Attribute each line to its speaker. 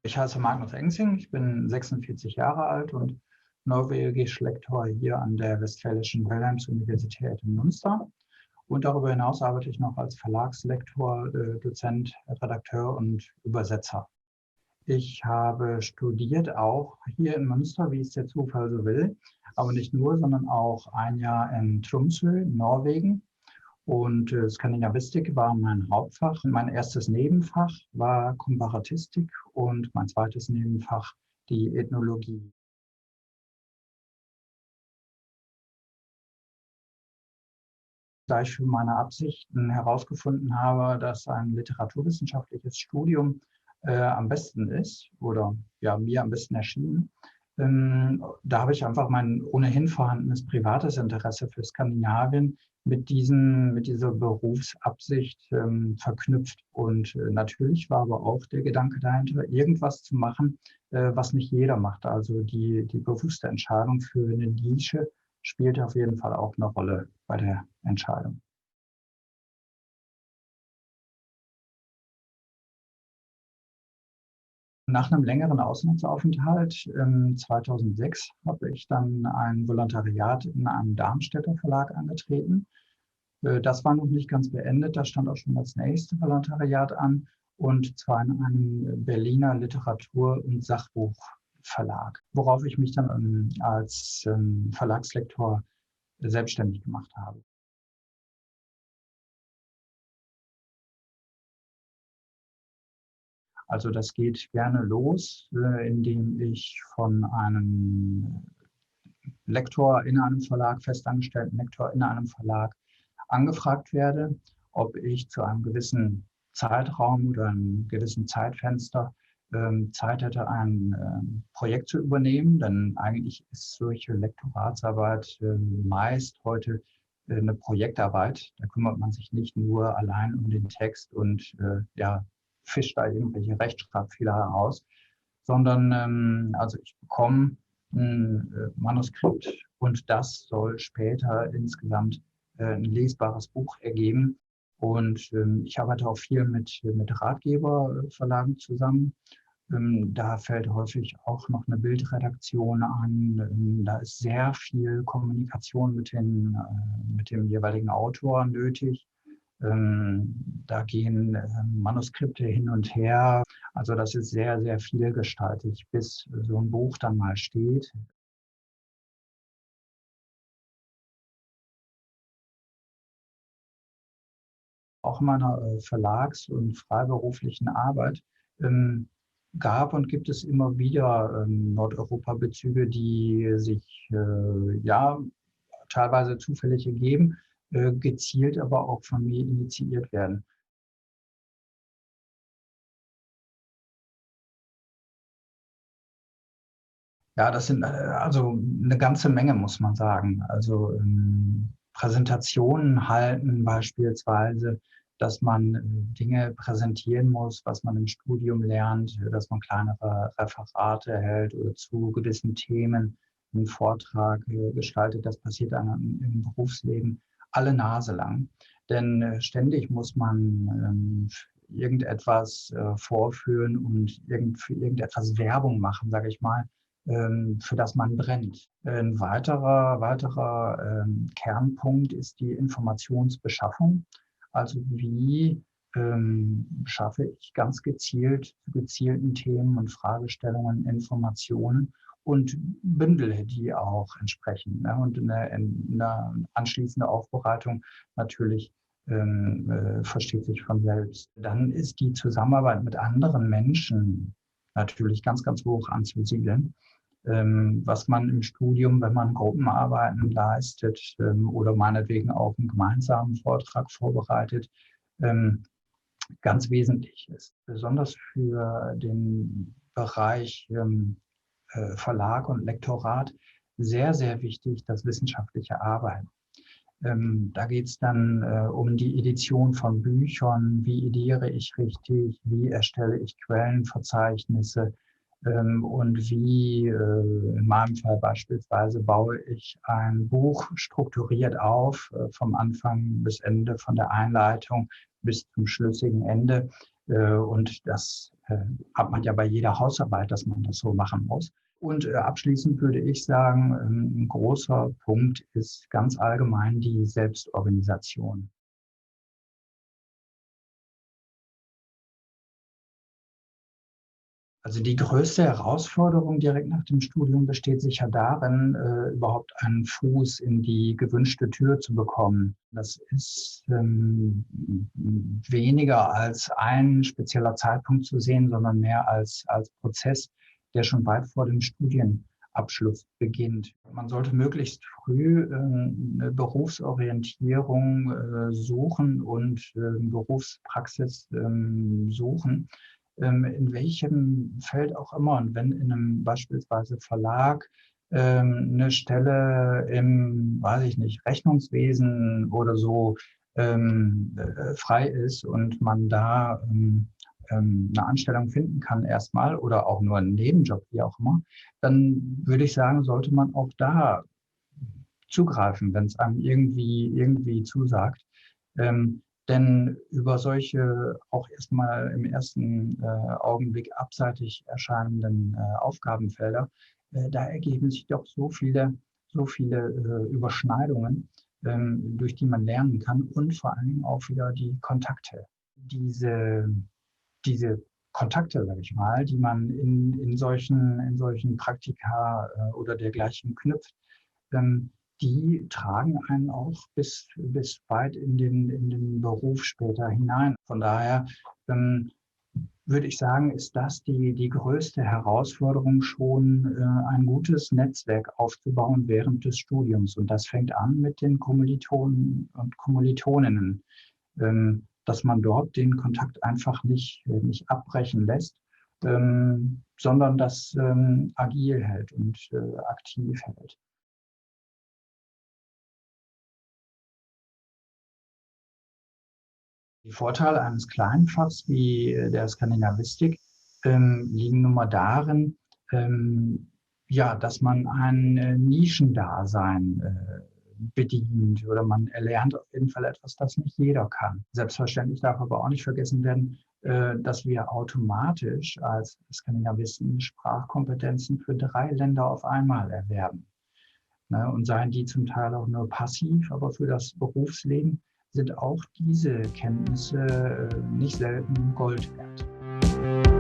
Speaker 1: Ich heiße Magnus Engsing, ich bin 46 Jahre alt und norwegisch Lektor hier an der Westfälischen Wilhelms-Universität in Münster. Und darüber hinaus arbeite ich noch als Verlagslektor, Dozent, Redakteur und Übersetzer. Ich habe studiert auch hier in Münster, wie es der Zufall so will, aber nicht nur, sondern auch ein Jahr in Tromsø, Norwegen. Und Skandinavistik war mein Hauptfach. Mein erstes Nebenfach war Komparatistik und mein zweites Nebenfach die Ethnologie. Da ich für meine Absichten herausgefunden habe, dass ein literaturwissenschaftliches Studium am besten ist oder ja, mir am besten erschien, da habe ich einfach mein ohnehin vorhandenes privates Interesse für Skandinavien mit dieser Berufsabsicht verknüpft. Und natürlich war aber auch der Gedanke dahinter, irgendwas zu machen, was nicht jeder macht. Also die bewusste Entscheidung für eine Nische spielte auf jeden Fall auch eine Rolle bei der Entscheidung. Nach einem längeren Auslandsaufenthalt 2006 habe ich dann ein Volontariat in einem Darmstädter Verlag angetreten. Das war noch nicht ganz beendet, da stand auch schon das nächste Volontariat an, und zwar in einem Berliner Literatur- und Sachbuchverlag, worauf ich mich dann als Verlagslektor selbstständig gemacht habe. Also das geht gerne los, indem ich von einem Lektor in einem Verlag, festangestellten Lektor in einem Verlag, angefragt werde, ob ich zu einem gewissen Zeitraum oder einem gewissen Zeitfenster Zeit hätte, ein Projekt zu übernehmen. Denn eigentlich ist solche Lektoratsarbeit meist heute eine Projektarbeit. Da kümmert man sich nicht nur allein um den Text und ja, fischt da irgendwelche Rechtschreibfehler heraus, sondern also ich bekomme ein Manuskript und das soll später insgesamt ein lesbares Buch ergeben. Und ich arbeite auch viel mit Ratgeberverlagen zusammen. Da fällt häufig auch noch eine Bildredaktion an. Da ist sehr viel Kommunikation mit dem jeweiligen Autor nötig. Da gehen Manuskripte hin und her. Also das ist sehr, sehr vielgestaltig, bis so ein Buch dann mal steht. Auch in meiner Verlags- und freiberuflichen Arbeit gab und gibt es immer wieder Nordeuropa-Bezüge, die sich ja teilweise zufällig ergeben, gezielt aber auch von mir initiiert werden. Ja, das sind also eine ganze Menge, muss man sagen. Also Präsentationen halten beispielsweise, dass man Dinge präsentieren muss, was man im Studium lernt, dass man kleinere Referate hält oder zu gewissen Themen einen Vortrag gestaltet. Das passiert dann im Berufsleben alle Nase lang. Denn ständig muss man irgendetwas vorführen und für irgendetwas Werbung machen, sage ich mal, für das man brennt. Ein weiterer Kernpunkt ist die Informationsbeschaffung. Also wie schaffe ich ganz gezielt zu gezielten Themen und Fragestellungen Informationen und bündele die auch entsprechend. Ne? Und eine anschließende Aufbereitung natürlich versteht sich von selbst. Dann ist die Zusammenarbeit mit anderen Menschen natürlich ganz, ganz hoch anzusiedeln, was man im Studium, wenn man Gruppenarbeiten leistet oder meinetwegen auch einen gemeinsamen Vortrag vorbereitet, ganz wesentlich ist. Besonders für den Bereich Verlag und Lektorat sehr, sehr wichtig, das wissenschaftliche Arbeiten. Da geht es dann um die Edition von Büchern, wie ediere ich richtig, wie erstelle ich Quellenverzeichnisse und wie in meinem Fall beispielsweise baue ich ein Buch strukturiert auf, vom Anfang bis Ende, von der Einleitung bis zum schlüssigen Ende. Und das hat man ja bei jeder Hausarbeit, dass man das so machen muss. Und abschließend würde ich sagen, ein großer Punkt ist ganz allgemein die Selbstorganisation. Also die größte Herausforderung direkt nach dem Studium besteht sicher darin, überhaupt einen Fuß in die gewünschte Tür zu bekommen. Das ist weniger als ein spezieller Zeitpunkt zu sehen, sondern mehr als Prozess, der schon weit vor dem Studienabschluss beginnt. Man sollte möglichst früh eine Berufsorientierung suchen und Berufspraxis suchen, in welchem Feld auch immer. Und wenn in einem beispielsweise Verlag eine Stelle im, weiß ich nicht, Rechnungswesen oder so frei ist und man da eine Anstellung finden kann erstmal oder auch nur einen Nebenjob, wie auch immer, dann würde ich sagen, sollte man auch da zugreifen, wenn es einem irgendwie zusagt. Denn über solche auch erstmal im ersten Augenblick abseitig erscheinenden Aufgabenfelder, da ergeben sich doch so viele Überschneidungen, durch die man lernen kann und vor allen Dingen auch wieder die Kontakte. Diese, diese Kontakte, sage ich mal, die man in solchen Praktika oder dergleichen knüpft, die tragen einen auch bis weit in den Beruf später hinein. Von daher würde ich sagen, ist das die größte Herausforderung schon, ein gutes Netzwerk aufzubauen während des Studiums. Und das fängt an mit den Kommilitonen und Kommilitoninnen, dass man dort den Kontakt einfach nicht abbrechen lässt, sondern das agil hält und aktiv hält. Die Vorteile eines kleinen Fachs wie der Skandinavistik liegen nun mal darin, ja, dass man ein Nischendasein bedient oder man erlernt auf jeden Fall etwas, das nicht jeder kann. Selbstverständlich darf aber auch nicht vergessen werden, dass wir automatisch als Skandinavisten Sprachkompetenzen für 3 Länder auf einmal erwerben. Ne? Und seien die zum Teil auch nur passiv, aber für das Berufsleben sind auch diese Kenntnisse nicht selten Gold wert.